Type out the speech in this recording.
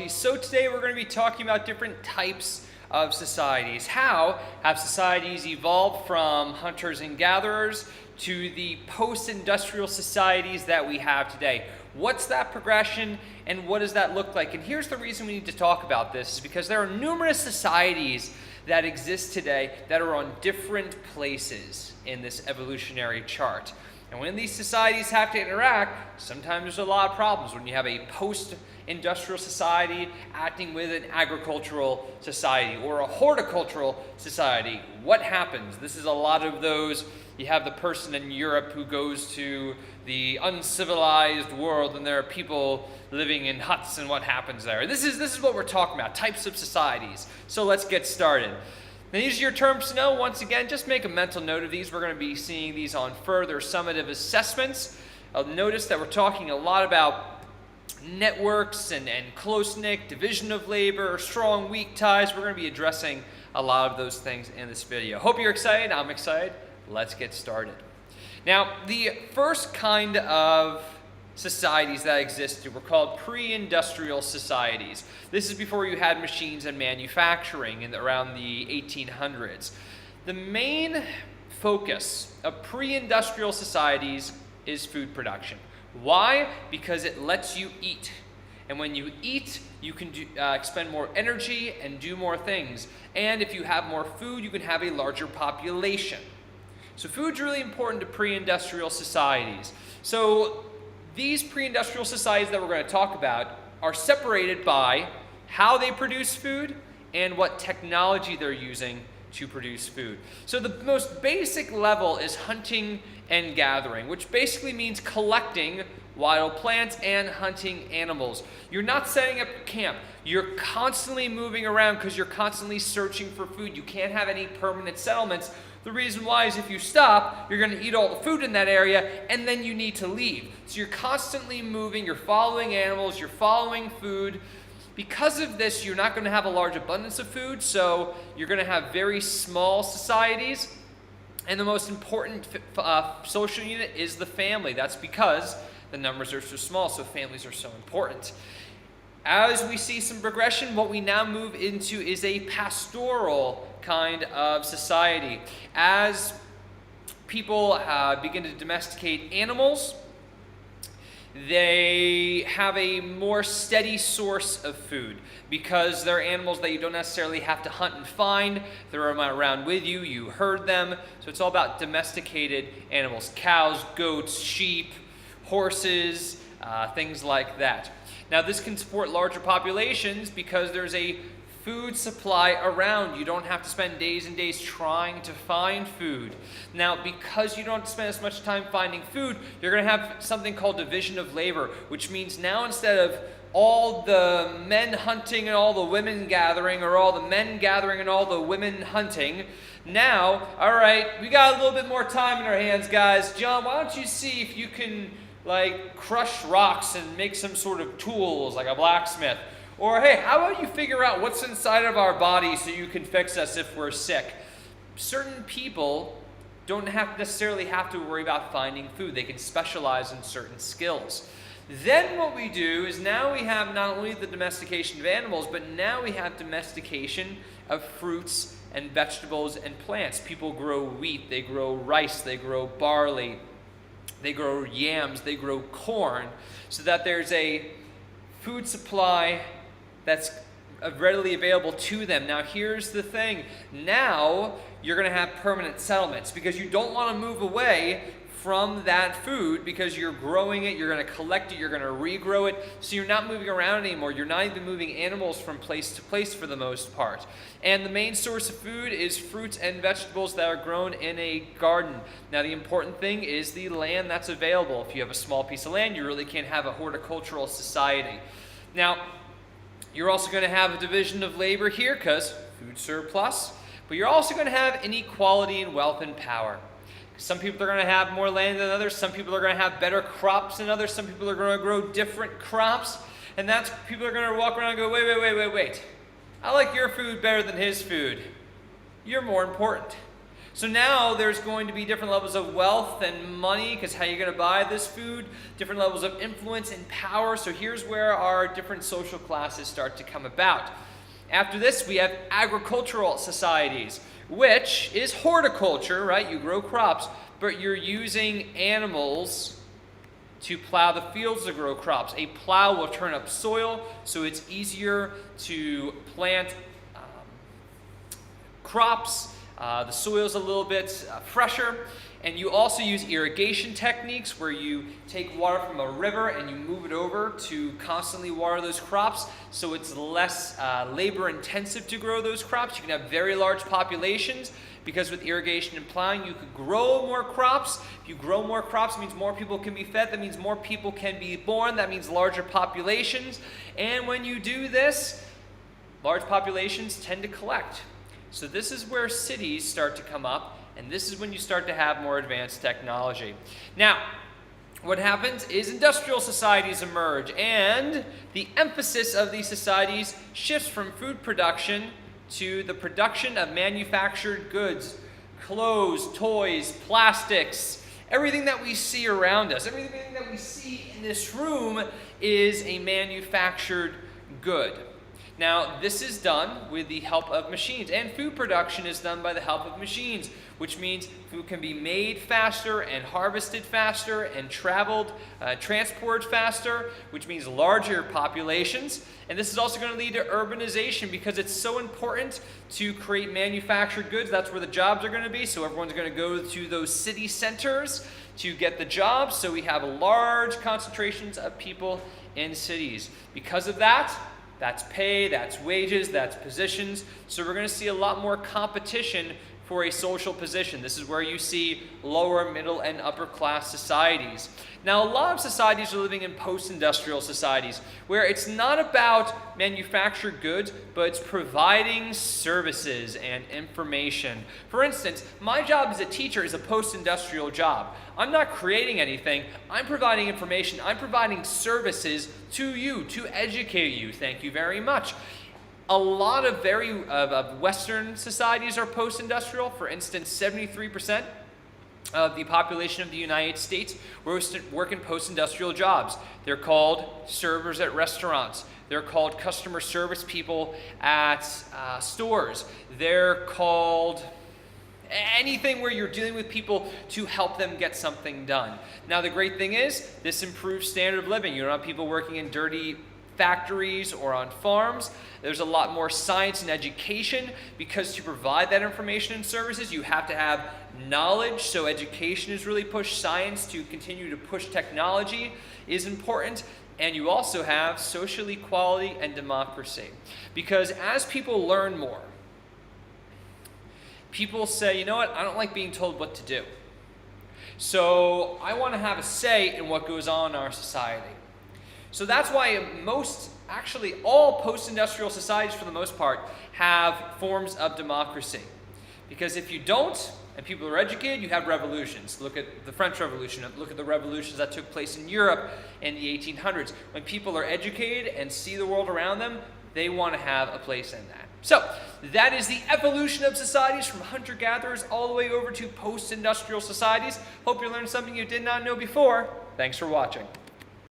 So today we're going to be talking about different types of societies. How have societies evolved from hunters and gatherers to the post-industrial societies that we have today? What's that progression and what does that look like? And here's the reason we need to talk about this is because there are numerous societies that exist today that are on different places in this evolutionary chart. And when these societies have to interact, sometimes there's a lot of problems. When you have a post-industrial society acting with an agricultural society or a horticultural society, what happens? This is a lot of those. You have the person in Europe who goes to the uncivilized world and there are people living in huts, and what happens there. This is what we're talking about, types of societies. So let's get started. Now, these are your terms to know. Once again, just make a mental note of these. We're going to be seeing these on further summative assessments. Notice that we're talking a lot about networks and close-knit, division of labor, strong, weak ties. We're going to be addressing a lot of those things in this video. Hope you're excited. I'm excited. Let's get started. Now, the first kind of societies that existed were called pre-industrial societies. This is before you had machines and manufacturing around the 1800s. The main focus of pre-industrial societies is food production. Why? Because it lets you eat. And when you eat, you can expend more energy and do more things. And if you have more food, you can have a larger population. So food's really important to pre-industrial societies. So these pre-industrial societies that we're going to talk about are separated by how they produce food and what technology they're using to produce food. So the most basic level is hunting and gathering, which basically means collecting wild plants and hunting animals. You're not setting up camp. You're constantly moving around because you're constantly searching for food. You can't have any permanent settlements. The reason why is if you stop, you're going to eat all the food in that area, and then you need to leave. So you're constantly moving, you're following animals, you're following food. Because of this, you're not going to have a large abundance of food, so you're going to have very small societies. And the most important social unit is the family. That's because the numbers are so small, so families are so important. As we see some progression, what we now move into is a pastoral kind of society. As people begin to domesticate animals, they have a more steady source of food because they're animals that you don't necessarily have to hunt and find. They're around with you, you herd them. So it's all about domesticated animals, cows, goats, sheep, horses, things like that. Now, this can support larger populations because there's a food supply around. You don't have to spend days and days trying to find food. Now, because you don't spend as much time finding food, you're going to have something called division of labor, which means now instead of all the men hunting and all the women gathering, or all the men gathering and all the women hunting, now, all right, we got a little bit more time in our hands, guys. John, why don't you see if you can crush rocks and make some sort of tools like a blacksmith? Or hey, how about you figure out what's inside of our body so you can fix us if we're sick? Certain people don't necessarily have to worry about finding food. They can specialize in certain skills. Then what we do is now we have not only the domestication of animals, but now we have domestication of fruits and vegetables and plants. People grow wheat, they grow rice, they grow barley, they grow yams, they grow corn, so that there's a food supply that's readily available to them. Now, here's the thing. Now, you're going to have permanent settlements because you don't want to move away from that food because you're growing it, you're going to collect it, you're going to regrow it, so you're not moving around anymore. You're not even moving animals from place to place for the most part. And the main source of food is fruits and vegetables that are grown in a garden. Now, the important thing is the land that's available. If you have a small piece of land, you really can't have a horticultural society. Now, you're also going to have a division of labor here because food surplus, but you're also going to have inequality in wealth and power. Some people are going to have more land than others. Some people are going to have better crops than others. Some people are going to grow different crops. And that's people are going to walk around and go, wait. I like your food better than his food. You're more important. So now there's going to be different levels of wealth and money, because how you're going to buy this food, different levels of influence and power. So here's where our different social classes start to come about. After this, we have agricultural societies, which is horticulture, right? You grow crops, but you're using animals to plow the fields to grow crops. A plow will turn up soil, so it's easier to plant crops. The soil's a little bit fresher. And you also use irrigation techniques where you take water from a river and you move it over to constantly water those crops, so it's less labor intensive to grow those crops. You can have very large populations, because with irrigation and plowing you could grow more crops. If you grow more crops, it means more people can be fed. That means more people can be born. That means larger populations. And when you do this, large populations tend to collect. So this is where cities start to come up, and this is when you start to have more advanced technology. Now, what happens is industrial societies emerge, and the emphasis of these societies shifts from food production to the production of manufactured goods, clothes, toys, plastics, everything that we see around us, everything that we see in this room is a manufactured good. Now, this is done with the help of machines, and food production is done by the help of machines, which means food can be made faster and harvested faster and transported faster, which means larger populations. And this is also going to lead to urbanization, because it's so important to create manufactured goods. That's where the jobs are going to be, so everyone's going to go to those city centers to get the jobs. So we have large concentrations of people in cities. Because of that, that's pay, that's wages, that's positions. So we're going to see a lot more competition for a social position. This is where you see lower, middle, and upper class societies. Now, a lot of societies are living in post-industrial societies, where it's not about manufactured goods, but it's providing services and information. For instance, my job as a teacher is a post-industrial job. I'm not creating anything. I'm providing information. I'm providing services to you, to educate you. Thank you very much. A lot of Western societies are post-industrial. For instance, 73% of the population of the United States work in post-industrial jobs. They're called servers at restaurants. They're called customer service people at stores. They're called anything where you're dealing with people to help them get something done. Now, the great thing is, this improves standard of living. You don't have people working in dirty factories or on farms. There's a lot more science and education, because to provide that information and services, you have to have knowledge. So education is really pushed. Science to continue to push technology is important. And you also have social equality and democracy, because as people learn more, people say, you know what, I don't like being told what to do. So I want to have a say in what goes on in our society. So that's why all post-industrial societies, for the most part, have forms of democracy. Because if you don't, and people are educated, you have revolutions. Look at the French Revolution. Look at the revolutions that took place in Europe in the 1800s. When people are educated and see the world around them, they want to have a place in that. So that is the evolution of societies, from hunter-gatherers all the way over to post-industrial societies. Hope you learned something you did not know before. Thanks for watching.